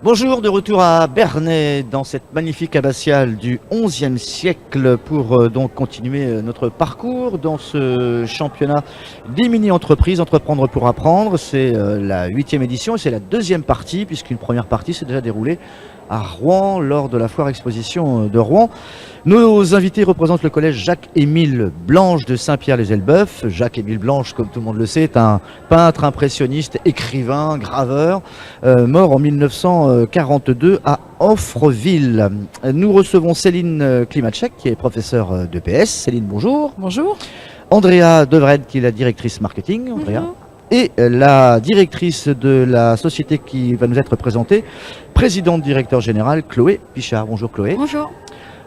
Bonjour, de retour à Bernay dans cette magnifique abbatiale du XIe siècle pour donc continuer notre parcours dans ce championnat des mini-entreprises Entreprendre pour apprendre. C'est la 8e édition et c'est la deuxième partie puisqu'une première partie s'est déjà déroulée à Rouen lors de la foire exposition de Rouen. Nos invités représentent le collège Jacques-Émile Blanche de Saint-Pierre-les-Elbeuf. Jacques-Émile Blanche, comme tout le monde le sait, est un peintre impressionniste, écrivain, graveur, mort en 1942 à Offreville. Nous recevons Céline Klimacek, qui est professeure d'EPS. Céline, bonjour. Bonjour. Andrea Devred, qui est la directrice marketing. Andrea. Bonjour. Et la directrice de la société qui va nous être présentée, présidente directeur général, Chloé Pichard. Bonjour Chloé. Bonjour.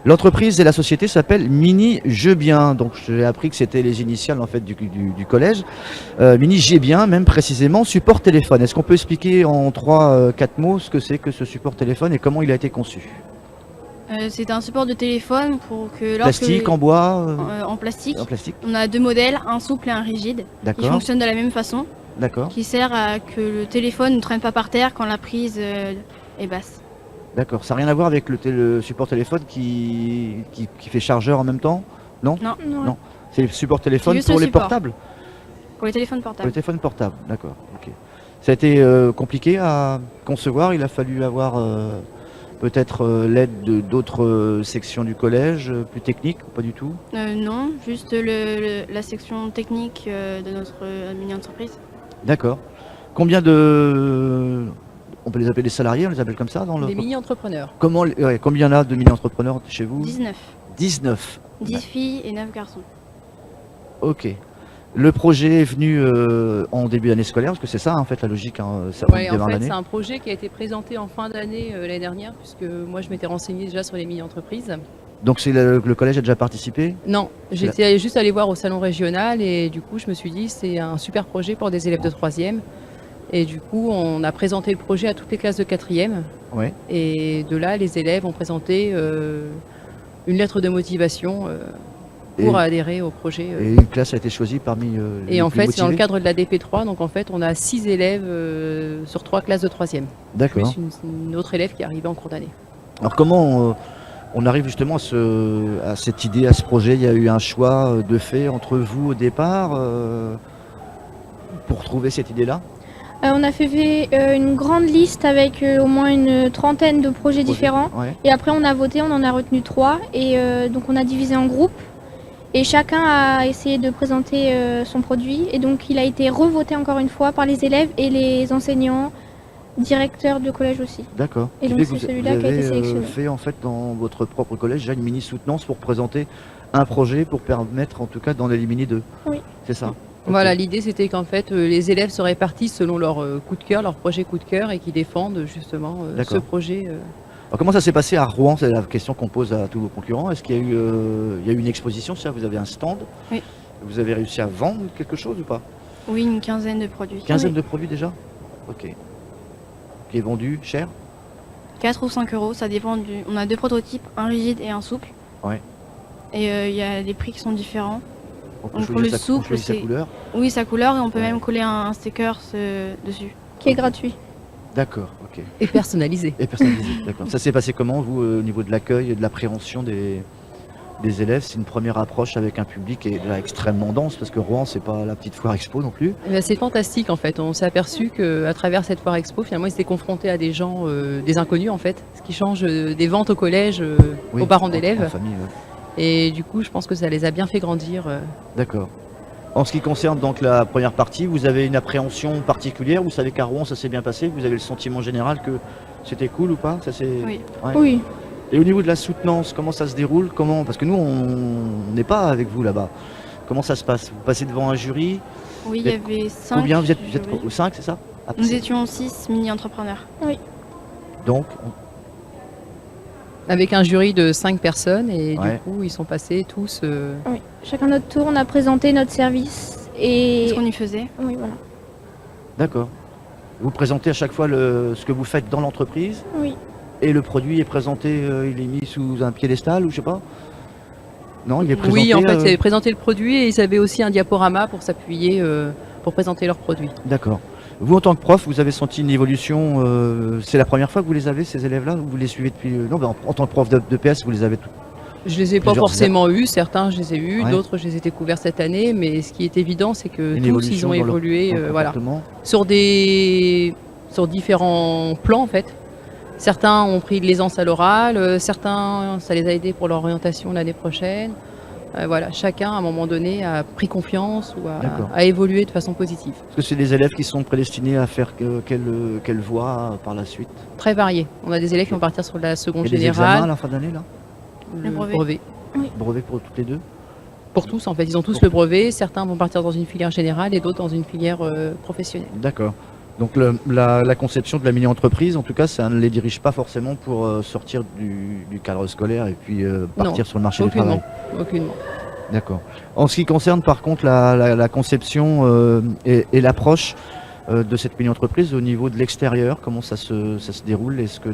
L'entreprise et la société s'appellent Mini Je Bien. Donc j'ai appris que c'était les initiales en fait du collège. Mini J'ai Bien, même précisément, support téléphone. Est-ce qu'on peut expliquer en 3-4 mots ce que c'est que ce support téléphone et comment il a été conçu? C'est un support de téléphone pour que Plastique, en bois en plastique. En plastique. On a deux modèles, un souple et un rigide, qui D'accord. fonctionnent de la même façon, D'accord. qui sert à que le téléphone ne traîne pas par terre quand la prise est basse. D'accord. Ça n'a rien à voir avec le support téléphone qui fait chargeur en même temps? Non. Non. C'est le support téléphone juste pour le les support. portables? Pour les téléphones Pour les portables. téléphones portables, d'accord. Ok. Ça a été compliqué à concevoir. Il a fallu avoir peut-être l'aide d'autres sections du collège, plus techniques ou pas du tout? Non, juste la section technique de notre mini-entreprise. D'accord. Combien de... On peut les appeler des salariés, on les appelle comme ça dans le... Des mini-entrepreneurs. Combien il y en a de mini-entrepreneurs chez vous? 19. 19. 10 filles et 9 garçons. Ok. Le projet est venu en début d'année scolaire, parce que c'est ça en fait la logique, hein, ça Ouais, en démarre fait, l'année. c'est un projet qui a été présenté en fin d'année l'année dernière, puisque moi je m'étais renseignée déjà sur les mini-entreprises. Donc c'est le collège a déjà participé? Non, j'étais juste allée voir au salon régional et du coup je me suis dit c'est un super projet pour des élèves de 3e. Et du coup on a présenté le projet à toutes les classes de 4e. Ouais. Et de là les élèves ont présenté une lettre de motivation pour adhérer au projet. Et une classe a été choisie parmi les Et en plus fait, c'est dans le motivés? cadre de la DP3, donc en fait, on a 6 élèves sur 3 classes de 3e. D'accord. Plus une autre élève qui est arrivée en cours d'année. Alors comment on arrive justement à cette idée, à ce projet? Il y a eu un choix de fait entre vous au départ pour trouver cette idée-là? On a fait une grande liste avec au moins une trentaine de projets différents. Ouais. Et après, on a voté, on en a retenu 3. Et donc, on a divisé en groupes. Et chacun a essayé de présenter son produit. Et donc, il a été revoté encore une fois par les élèves et les enseignants, directeurs de collège aussi. D'accord. Et Ce qui donc, fait que c'est vous celui-là qui a été avez, sélectionné. fait en fait dans votre propre collège déjà une mini soutenance pour présenter un projet pour permettre en tout cas d'en éliminer 2. Oui. C'est ça. Voilà, l'idée c'était qu'en fait, les élèves se répartissent selon leur coup de cœur, leur projet coup de cœur, et qui défendent justement ce D'accord. projet. Alors, comment ça s'est passé à Rouen? C'est la question qu'on pose à tous vos concurrents. Est-ce qu'il y a eu, il y a eu une exposition? C'est-à-dire vous avez un stand? Oui. Vous avez réussi à vendre quelque chose ou pas? Oui, une quinzaine de produits. Quinzaine de produits déjà? Ok. Qui est vendu cher? 4 ou 5 euros, ça dépend du... On a 2 prototypes, un rigide et un souple. Ouais. Et il y a des prix qui sont différents. On peut Donc, pour choisir le souple, on choisit sa c'est- couleur? Oui, sa couleur, et on peut Ouais. même coller un sticker dessus. Qui est gratuit. D'accord, ok. Et personnalisé. Et personnalisé, d'accord. Ça s'est passé comment, vous, au niveau de l'accueil et de l'appréhension des élèves? C'est une première approche avec un public qui est là extrêmement dense, parce que Rouen, c'est pas la petite foire expo non plus. Eh bien, c'est fantastique en fait. On s'est aperçu qu'à travers cette foire expo, finalement, ils étaient confrontés à des gens, des inconnus en fait, ce qui change des ventes au collège Oui, aux parents en d'élèves. famille, ouais. Et du coup, je pense que ça les a bien fait grandir. D'accord. En ce qui concerne donc la première partie, vous avez une appréhension particulière? Vous savez qu'à Rouen, ça s'est bien passé? Vous avez le sentiment général que c'était cool ou pas? Ça s'est... Oui. Ouais. Oui. Et au niveau de la soutenance, comment ça se déroule? Comment... Parce que nous, on n'est pas avec vous là-bas. Comment ça se passe? Vous passez devant un jury? Oui, il Vous y êtes avait 5. Combien? Vous êtes 5, c'est ça? Ah, Nous étions 6 mini-entrepreneurs. Donc, Avec un jury de 5 personnes et Ouais. du coup ils sont passés tous. Oui. Chacun notre tour, on a présenté notre service. Et Ce qu'on y faisait. oui, voilà. d'accord. Vous présentez à chaque fois ce que vous faites dans l'entreprise Oui. et le produit est présenté, il est mis sous un piédestal ou je sais pas? Non, il est présenté. Oui, en fait, ils avaient présenté le produit et ils avaient aussi un diaporama pour s'appuyer pour présenter leur produit. D'accord. Vous, en tant que prof, vous avez senti une évolution, c'est la première fois que vous les avez, ces élèves-là, ou vous les suivez depuis... Non, ben, en tant que prof de PS, vous les avez tous. Je les ai pas Plusieurs forcément eus, certains je les ai eus, Ouais. d'autres je les ai découverts cette année, mais ce qui est évident c'est que Une tous évolution ils ont dans leur- évolué dans le voilà, comportement. sur différents plans en fait. Certains ont pris de l'aisance à l'oral, certains ça les a aidés pour leur orientation l'année prochaine. Voilà, chacun à un moment donné a pris confiance ou D'accord. a évolué de façon positive. Est-ce que c'est des élèves qui sont prédestinés à faire quelle voie par la suite? Très varié. On a des élèves qui vont partir sur la seconde Il y a des examens à générale, la fin d'année, là? le brevet. brevet. Brevet pour toutes les deux? Pour tous en fait, ils ont tous le brevet, certains vont partir dans une filière générale et d'autres dans une filière professionnelle. D'accord. Donc la conception de la mini-entreprise, en tout cas, ça ne les dirige pas forcément pour sortir du cadre scolaire et puis partir sur le marché du travail. Aucunement. D'accord. En ce qui concerne par contre la conception et l'approche de cette mini-entreprise au niveau de l'extérieur, comment ça se déroule? Est-ce que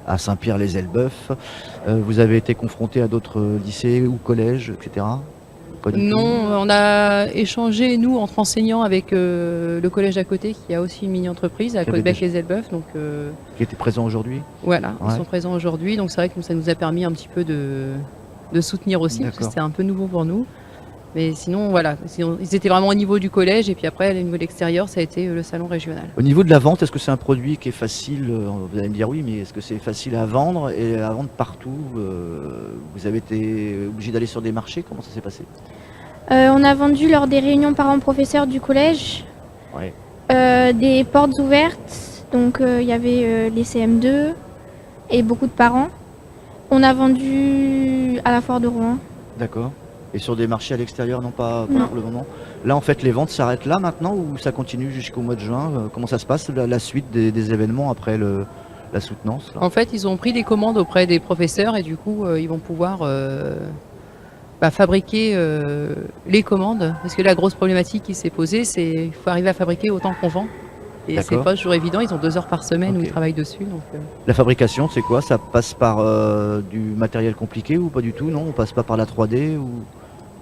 à Saint-Pierre-les-Elbeuf, vous avez été confronté à d'autres lycées ou collèges, etc.? Pas du tout. Non, on a échangé, nous, entre enseignants, avec le collège d'à côté, qui a aussi une mini-entreprise, à Qui avait Côte-Bec-les-Elbeuf. Donc Qui était présent aujourd'hui? voilà, Ouais. ils sont présents aujourd'hui. Donc c'est vrai que ça nous a permis un petit peu de soutenir aussi, parce que D'accord. c'était un peu nouveau pour nous. Mais sinon, voilà, ils étaient vraiment au niveau du collège, et puis après, au niveau de l'extérieur, ça a été le salon régional. Au niveau de la vente, est-ce que c'est un produit qui est facile? Vous allez me dire oui, mais est-ce que c'est facile à vendre et à vendre partout? Vous avez été obligé d'aller sur des marchés? Comment ça s'est passé? On a vendu lors des réunions parents-professeurs du collège Ouais. des portes ouvertes. Donc il y avait les CM2 et beaucoup de parents. On a vendu à la foire de Rouen. D'accord. Et sur des marchés à l'extérieur, non pas Non. pour le moment? Là, en fait, les ventes s'arrêtent là maintenant ou ça continue jusqu'au mois de juin? Comment ça se passe, la suite des événements après la soutenance là? En fait, ils ont pris des commandes auprès des professeurs, et du coup, ils vont pouvoir fabriquer les commandes. Parce que la grosse problématique qui s'est posée, c'est qu'il faut arriver à fabriquer autant qu'on vend. Et c'est D'accord. pas toujours évident, ils ont 2 heures par semaine où Ok. ils travaillent dessus. Donc, La fabrication, c'est quoi? Ça passe par du matériel compliqué ou pas du tout? Non, on passe pas par la 3D ou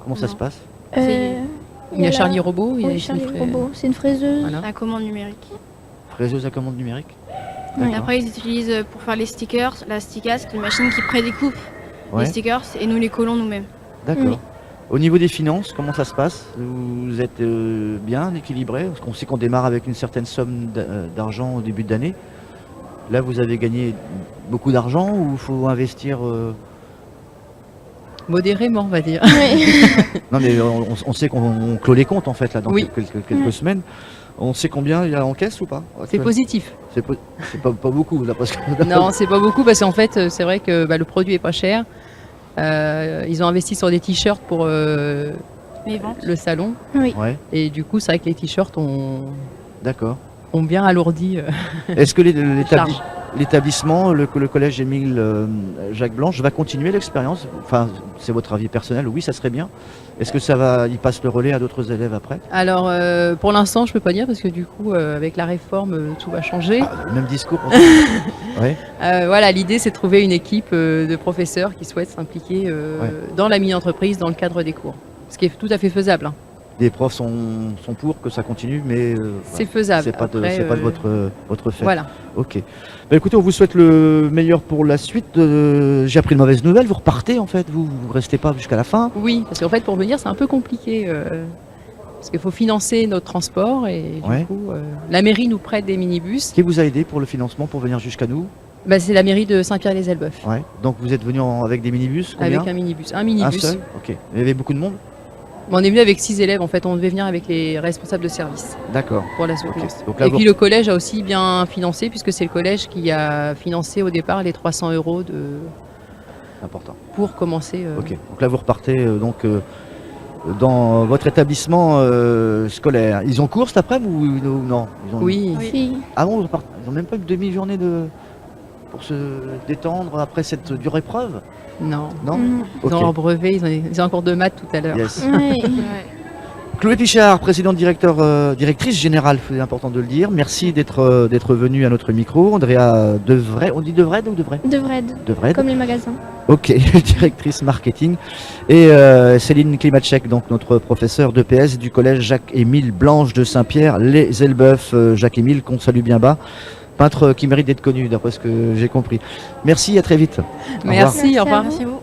comment ça Non. se passe? il y a Charlie Robot, il y a Oui, une Charlie fra- Robot. C'est une fraiseuse. Voilà. La commande numérique. Fraiseuse à commande numérique? Et D'accord. après, ils utilisent pour faire les stickers, la Sticas, qui est une machine qui prédécoupe Ouais. les stickers, et nous les collons nous-mêmes. D'accord. Oui. Au niveau des finances, comment ça se passe? Vous êtes bien équilibré? Parce qu'on sait qu'on démarre avec une certaine somme d'argent au début d'année. Là, vous avez gagné beaucoup d'argent ou il faut investir Modérément, on va dire. Non, mais on sait qu'on clôt les comptes en fait là dans Oui. quelques semaines. On sait combien il y a en caisse ou pas? C'est positif. C'est pas beaucoup là parce que Non, c'est pas beaucoup, parce qu'en fait, c'est vrai que le produit est pas cher. Ils ont investi sur des t-shirts pour Les ventes. le salon. Oui. Ouais, Et du coup, c'est vrai que les t-shirts ont d'accord. bien alourdi. Est-ce que charge. l'établissement, le collège Émile Jacques Blanche va continuer l'expérience? Enfin, c'est votre avis personnel, oui, ça serait bien. Est-ce que il passe le relais à d'autres élèves après? Alors, pour l'instant, je peux pas dire, parce que du coup, avec la réforme, tout va changer. Ah, le même discours. Ouais, Voilà, l'idée, c'est de trouver une équipe de professeurs qui souhaitent s'impliquer dans la mini-entreprise dans le cadre des cours. Ce qui est tout à fait faisable, hein. des profs sont pour que ça continue, mais C'est faisable. c'est pas de Après, votre fait. Voilà. Ok. Bah, écoutez, on vous souhaite le meilleur pour la suite. J'ai appris une mauvaise nouvelle. Vous repartez en fait. Vous restez pas jusqu'à la fin. Oui, parce qu'en fait, pour venir, c'est un peu compliqué. Parce qu'il faut financer notre transport, et Ouais. du coup, la mairie nous prête des minibus. Qui vous a aidé pour le financement pour venir jusqu'à nous? C'est la mairie de Saint-Pierre-les-Elbeuf. Ouais. Donc vous êtes venu avec des minibus? Combien? Avec un minibus. Un Un minibus. seul. Ok. Il y avait beaucoup de monde? On est venu avec 6 élèves, en fait. On devait venir avec les responsables de service D'accord. pour la Ok. soutenance. Donc là, Et puis le collège a aussi bien financé, puisque c'est le collège qui a financé au départ les 300 € important. pour commencer. Ok. Donc là, vous repartez dans votre établissement scolaire. Ils ont cours cet après-midi ou non? Ils ont... Oui. Oui. Si. Ah bon, ils n'ont même pas une demi-journée pour se détendre après cette dure épreuve? Non. Non? Mm. Ok. Dans leur brevet, ils ont encore 2 maths tout à l'heure. Yes. Ouais. Ouais. Chloé Pichard, présidente directrice générale, c'est important de le dire. Merci d'être venue à notre micro. Andrea Devred, on dit Devred ou Devred Devred, comme les magasins. Ok, directrice marketing. Et Céline Klimacek, donc notre professeure d'EPS du collège Jacques-Émile Blanche de Saint-Pierre, les Elbeuf. Jacques-Émile, qu'on salue bien bas. Peintre qui mérite d'être connu, d'après ce que j'ai compris. Merci, à très vite. Merci, au revoir. Merci à vous.